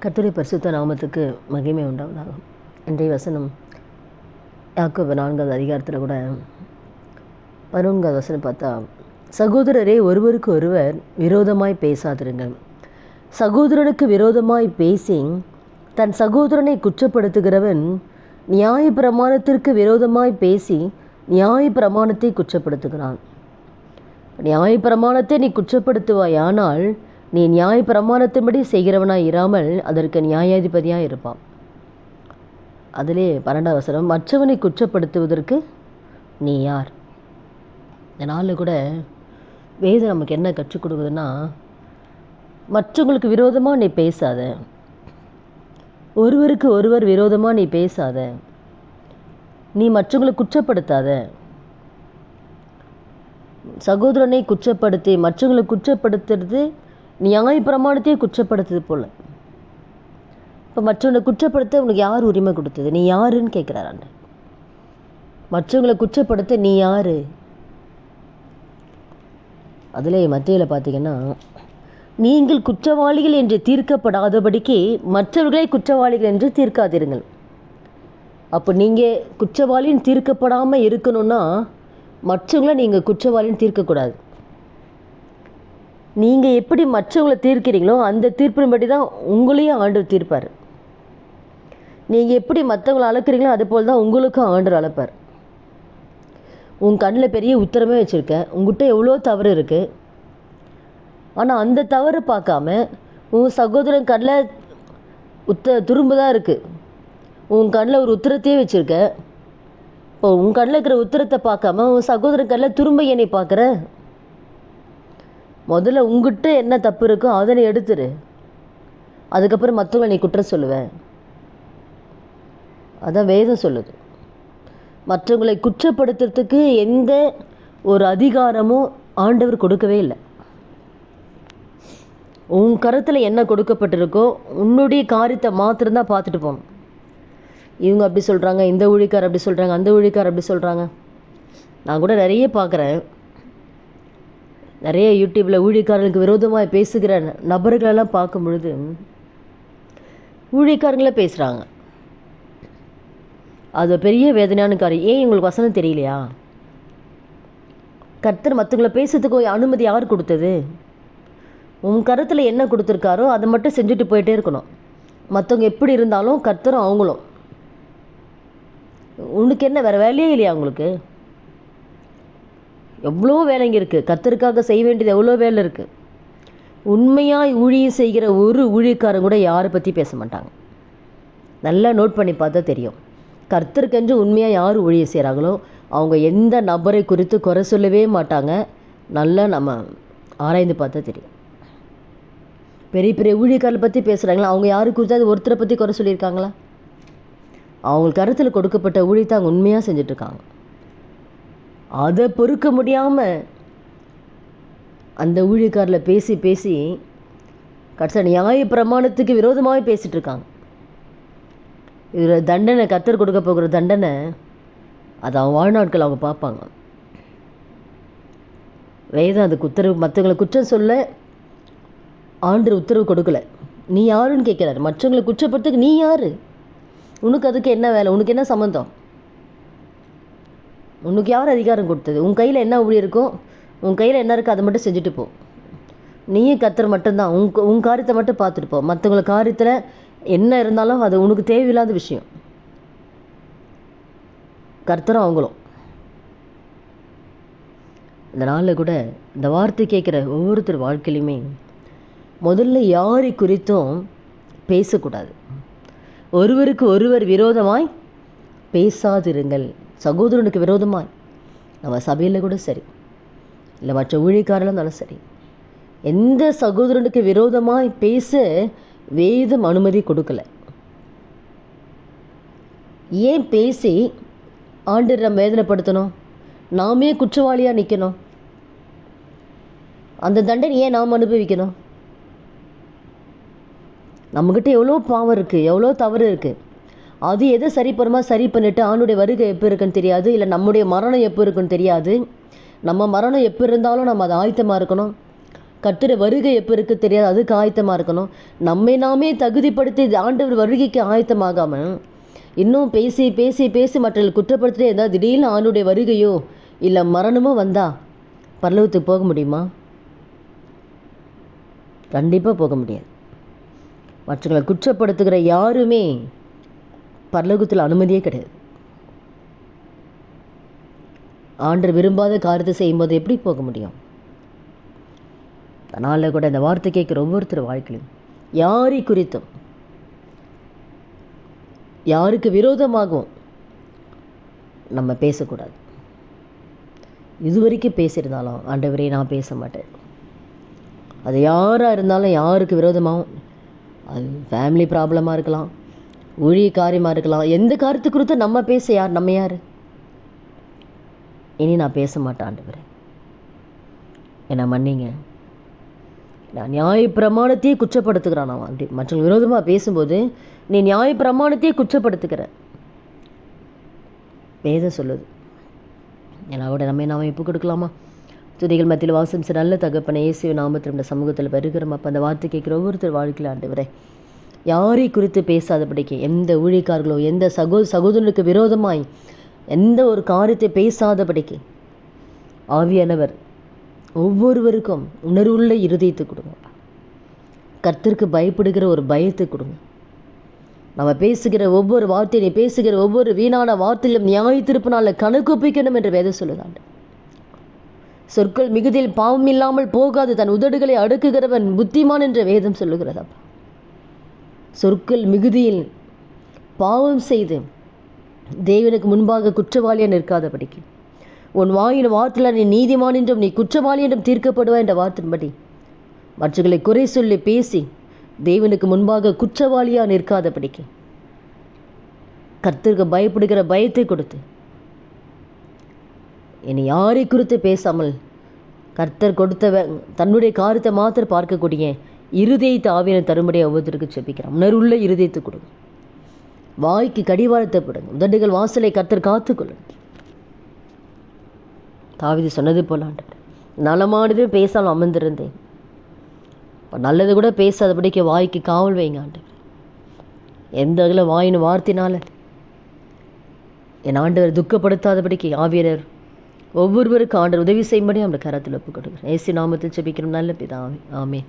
கர்த்தருடைய பரிசுத்த நாமத்துக்கு மகிமை உண்டாவதாக. இன்றைய வசனம் யாக்கோபு 4வது அதிகாரத்தில் கூட 11வது வசனம் பார்த்தா, சகோதரரே ஒருவருக்கு ஒருவர் விரோதமாய் பேசாதிருங்கள். சகோதரனுக்கு விரோதமாய் பேசி தன் சகோதரனை குற்றப்படுத்துகிறவன் நியாயப்பிரமாணத்திற்கு விரோதமாய் பேசி நியாயப்பிரமாணத்தை குற்றப்படுத்துகிறான். நியாயப்பிரமாணத்தை நீ குற்றப்படுத்துவாயானால் நீ நியாயப்பிரமாணத்தின்படி செய்கிறவனாய் இராமல் அதற்கு நியாயாதிபதியாக இருப்பான். அதிலே 12வது வசனம், மற்றவனை குற்றப்படுத்துவதற்கு நீ யார்? இந்த நாளில் கூட வேதம் நமக்கு என்ன கற்றுக் கொடுக்குதுன்னா, மற்றவங்களுக்கு விரோதமாக நீ பேசாத, ஒருவருக்கு ஒருவர் விரோதமாக நீ பேசாத, நீ மற்றவங்களை குற்றப்படுத்தாத. சகோதரனை குற்றப்படுத்தி மற்றவங்களை குற்றப்படுத்துறது நியாயப்பிரமாணத்தையே குற்றப்படுத்துது போல. இப்போ மற்றவங்களை குற்றப்படுத்த உனக்கு யார் உரிமை கொடுத்தது? நீ யாருன்னு கேட்குறாரு. மற்றவங்களை குற்றப்படுத்த நீ யாரு? அதில் மத்தியில் பார்த்தீங்கன்னா, நீங்கள் குற்றவாளிகள் என்று தீர்க்கப்படாதபடிக்கு மற்றவர்களை குற்றவாளிகள் என்று தீர்க்காதிருங்கள். அப்போ நீங்கள் குற்றவாளின்னு தீர்க்கப்படாமல் இருக்கணும்னா மற்றவங்கள நீங்கள் குற்றவாளின்னு தீர்க்கக்கூடாது. நீங்கள் எப்படி மற்றவங்களை தீர்க்கிறீங்களோ அந்த தீர்ப்பின்படி தான் உங்களையும் ஆண்டவர் தீர்ப்பார். நீங்கள் எப்படி மற்றவங்களை அளக்குறீங்களோ அதுபோல் தான் உங்களுக்கும் ஆண்டவர் அளப்பார். உன் கண்ணில் பெரிய உத்தரமே வச்சுருக்க, உங்ககிட்ட எவ்வளோ தவறு இருக்குது, ஆனால் அந்த தவறு பார்க்காம உன் சகோதரன் கண்ணில் துரும்பு தான் இருக்குது, உன் கண்ணில் ஒரு உத்தரத்தையே வச்சுருக்க. இப்போ உன் கண்ணில் இருக்கிற உத்தரத்தை பார்க்காம உன் சகோதரன் கண்ணில் துரும்பை என்னை பார்க்குற. முதல்ல உங்ககிட்ட என்ன தப்பு இருக்கோ அதனை எடுத்துரு, அதுக்கப்புறம் மற்றவங்களை நீ குற்றம் சொல்லுவேன். அதான் வேதம் சொல்லுது. மற்றவங்களை குற்றப்படுத்துறதுக்கு எந்த ஒரு அதிகாரமும் ஆண்டவர் கொடுக்கவே இல்லை. உன் கருத்தில் என்ன கொடுக்கப்பட்டிருக்கோ உன்னுடைய காரியத்தை மாத்திரம்தான் பார்த்துட்டு போகணும். இவங்க அப்படி சொல்கிறாங்க, இந்த ஊழிக்கார் அப்படி சொல்கிறாங்க, அந்த ஊழிக்கார் அப்படி சொல்கிறாங்க. நான் கூட நிறைய பார்க்குறேன், நிறைய யூடியூப்பில் ஊழியக்காரர்களுக்கு விரோதமாக பேசுகிற நபர்களெல்லாம் பார்க்கும் பொழுது ஊழியக்காரங்களே பேசுகிறாங்க. அது பெரிய வேதனையான காரியம். ஏன் உங்களுக்கு வசனம் தெரியலையா? கர்த்தர் மற்றவங்களை பேசுறதுக்கு அனுமதி யார் கொடுத்தது? உன் கருத்தில் என்ன கொடுத்துருக்காரோ அதை மட்டும் செஞ்சுட்டு போயிட்டே இருக்கணும். மற்றவங்க எப்படி இருந்தாலும் கர்த்தரும் அவங்களும். உனக்கு என்ன வேறு வேலையே இல்லையா? உங்களுக்கு எவ்வளோ வேலைங்க இருக்குது. கர்த்தருக்காக செய்ய வேண்டியது எவ்வளோ வேலை இருக்குது. உண்மையாக ஊழியம் செய்கிற ஒரு ஊழியக்காரங்க கூட யாரை பற்றி பேச மாட்டாங்க. நல்லா நோட் பண்ணி பார்த்தா தெரியும். கர்த்தருக்கென்று உண்மையாக யார் ஊழியம் செய்கிறாங்களோ அவங்க எந்த நபரை குறித்து குறை சொல்லவே மாட்டாங்க. நல்லா நம்ம ஆராய்ந்து பார்த்தா தெரியும். பெரிய பெரிய ஊழியக்காரரை பற்றி பேசுகிறாங்களா, அவங்க யாரு குறித்து அது ஒருத்தரை பற்றி குறை சொல்லியிருக்காங்களா? அவங்களுக்கு கருத்தில் கொடுக்கப்பட்ட ஊழியத்தை அவங்க உண்மையாக செஞ்சிட்ருக்காங்க. அதை பொறுக்க முடியாமல் அந்த ஊழியக்காரில் பேசி பேசி கடைசியாக நியாய பிரமாணத்துக்கு விரோதமாகவே பேசிகிட்டு இருக்காங்க. இதில் தண்டனை, கர்த்தர் கொடுக்க போகிற தண்டனை அது அவங்க வாழ்நாட்கள் அவங்க பார்ப்பாங்க. வேதம் அதுக்கு உத்தரவு, மற்றவங்களை குற்றம் சொல்ல ஆண்டவர் உத்தரவு கொடுக்கல. நீ யாருன்னு கேட்குறாரு. மற்றவங்களை குற்றப்படுத்துக்கு நீ யாரு? உனக்கு அதுக்கு என்ன வேலை? உனக்கு என்ன சம்மந்தம்? உனக்கு யார் அதிகாரம் கொடுத்தது? உன் கையில் என்ன ஊழி இருக்கோ, உன் கையில் என்ன இருக்கோ அதை மட்டும் செஞ்சுட்டு போ. நீயும் கர்த்தர் மட்டும்தான். உன் காரியத்தை மட்டும் பார்த்துட்டு போ. மற்றவங்கள காரியத்தில் என்ன இருந்தாலும் அது உனக்கு தேவையில்லாத விஷயம். கர்த்தரும் அவங்களும். இந்த நாளில் கூட இந்த வார்த்தை கேட்குற ஒவ்வொருத்தர் வாழ்க்கையிலுமே முதல்ல யாரை குறித்தும் பேசக்கூடாது. ஒருவருக்கு ஒருவர் விரோதமாய் பேசாதிருங்கள். சகோதரனுக்கு விரோதமாய், நம்ம சபையில் கூட சரி, இல்லை மற்ற ஊழியக்காரர்களும் இருந்தாலும் சரி, எந்த சகோதரனுக்கு விரோதமாய் பேச வேதம் அனுமதி கொடுக்கல. ஏன் பேசி ஆண்டவர் நம்ம வேதனைப்படுத்தணும்? நாமே குற்றவாளியாக நிற்கணும். அந்த தண்டனை ஏன் நாம் அனுபவிக்கணும்? நம்மக்கிட்ட எவ்வளோ பாவம் இருக்குது, எவ்வளோ தவறு இருக்குது. அது எதை சரி பண்ணுமா சரி பண்ணிவிட்டு ஆணுடைய வருகை எப்போ இருக்குன்னு தெரியாது, இல்லை நம்முடைய மரணம் எப்போ இருக்குன்னு தெரியாது. நம்ம மரணம் எப்போ இருந்தாலும் நம்ம அதை ஆயத்தமாக இருக்கணும். கர்த்தர் வருகை எப்போ இருக்கு தெரியாது, அதுக்கு ஆயத்தமாக இருக்கணும். நம்மை நாமே தகுதிப்படுத்தி ஆண்டவர் வருகைக்கு ஆயத்தமாகாமல் இன்னும் பேசி பேசி பேசி மற்றவர்கள் குற்றப்படுத்திட்டே இருந்தால் திடீர்னு ஆண்டுடைய வருகையோ இல்லை மரணமோ வந்தால் பரலோகத்துக்கு போக முடியுமா? கண்டிப்பாக போக முடியாது. மற்றவங்களை குற்றப்படுத்துகிற யாருமே பரலோகத்தில் அனுமதியே கிடையாது. ஆண்டவர் விரும்பாத காரியத்தை செய்யும்போது எப்படி போக முடியும்? அதனால் கூட இந்த வார்த்தை கேட்குற ஒவ்வொருத்தர் வாழ்க்கையிலும் யாரை குறித்தும் யாருக்கு விரோதமாகவும் நம்ம பேசக்கூடாது. இதுவரைக்கும் பேசியிருந்தாலும் ஆண்டவரே நான் பேச மாட்டேன். அது யாராக இருந்தாலும் யாருக்கு விரோதமாகவும், அது ஃபேமிலி ப்ராப்ளமாக இருக்கலாம், ஊழிய காரியமாக இருக்கலாம், எந்த காரியத்தை குறித்தும் நம்ம பேச நம்ம யார்? இனி நான் பேச மாட்டேன் ஆண்டவரே, என்னை மன்னிங்க. நான் நியாய பிரமாணத்தையே குற்றப்படுத்துகிறான். நான் அப்படி மற்றவங்க விரோதமாக பேசும்போது நீ நியாய பிரமாணத்தையே குற்றப்படுத்துகிற வேதம் சொல்லுது. ஏன்னா கூட நாம இப்போ கொடுக்கலாமா? துதிகள் மத்தியில் வாசம் நல்ல தகப்பனை இயேசு நாமத்தில் இந்த சமூகத்தில் வருகிறோம். அப்போ அந்த வார்த்தை கேட்குற ஒவ்வொருத்தர் வாழ்க்கையில் ஆண்டவரே யாரை குறித்து பேசாதபடிக்கு, எந்த ஊழியக்காரர்களோ எந்த சகோதரனுக்கு விரோதமாய் எந்த ஒரு காரியத்தை பேசாதபடிக்கு ஆவியானவர் ஒவ்வொருவருக்கும் உணர்வுள்ள இருதயத்தை கொடுங்க. கர்த்தருக்கு பயப்படுகிற ஒரு பயத்தை கொடுங்க. நம்ம பேசுகிற ஒவ்வொரு வார்த்தையை, நீ பேசுகிற ஒவ்வொரு வீணான வார்த்தையிலும் நியாய தீர்ப்பினால கணக்கு ஒப்பிக்கணும் என்று வேதம் சொல்லுதாண்டு. சொற்கள் மிகுதியில் பாவம் இல்லாமல் போகாது, தன் உதடுகளை அடுக்குகிறவன் புத்திமான் என்ற வேதம் சொல்லுகிறதப்பா. சொற்கள் மிகுதியில் பாவம் செய்து தேவனுக்கு முன்பாக குற்றவாளியாக நிற்காதபடிக்கு உன் வாயின் வார்த்தையில் நீ நீதிமான் என்றும் நீ குற்றவாளி என்றும் தீர்க்கப்படுவாய் என்ற வார்த்தையின்படி மற்றவர்களை குறை சொல்லி பேசி தேவனுக்கு முன்பாக குற்றவாளியாக நிற்காதபடிக்கு கர்த்தருக்கு பயப்படுகிற பயத்தை கொடுத்து இனி யாரை குறித்து பேசாமல் கர்த்தர் கொடுத்த தன்னுடைய காரியத்தை மாத்திரம் பார்க்கக்கூடிய இருதயத்தை ஆவியான தரும்படி ஒவ்வொருத்தருக்கு செபிக்கிறான். உணர்வுள்ள இருதயத்தை கொடுங்க. வாய்க்கு கடிவாளத்தை போடுங்க. உதடுகள் வாசலை கர்த்தர் காத்துக்கொள்ளுங்க. தாவீது சொன்னது போல ஆண்டவர் நலமானது பேசாமல் அமர்ந்திருந்தேன். நல்லது கூட பேசாதபடிக்கு வாய்க்கு காவல் வைங்க ஆண்டவர். எந்த வகையில் வாயின் வார்த்தையினால என் ஆண்டவர் துக்கப்படுத்தாதபடிக்கு ஆவியனர் ஒவ்வொருவருக்கு ஆண்டவர் உதவி செய்யும்படி அந்த கரத்தில் ஒப்புக் கொடுக்குறேன். இயேசு நாமத்தில் ஜெபிக்கிறோம் நல்ல பிதாவே, ஆமென்.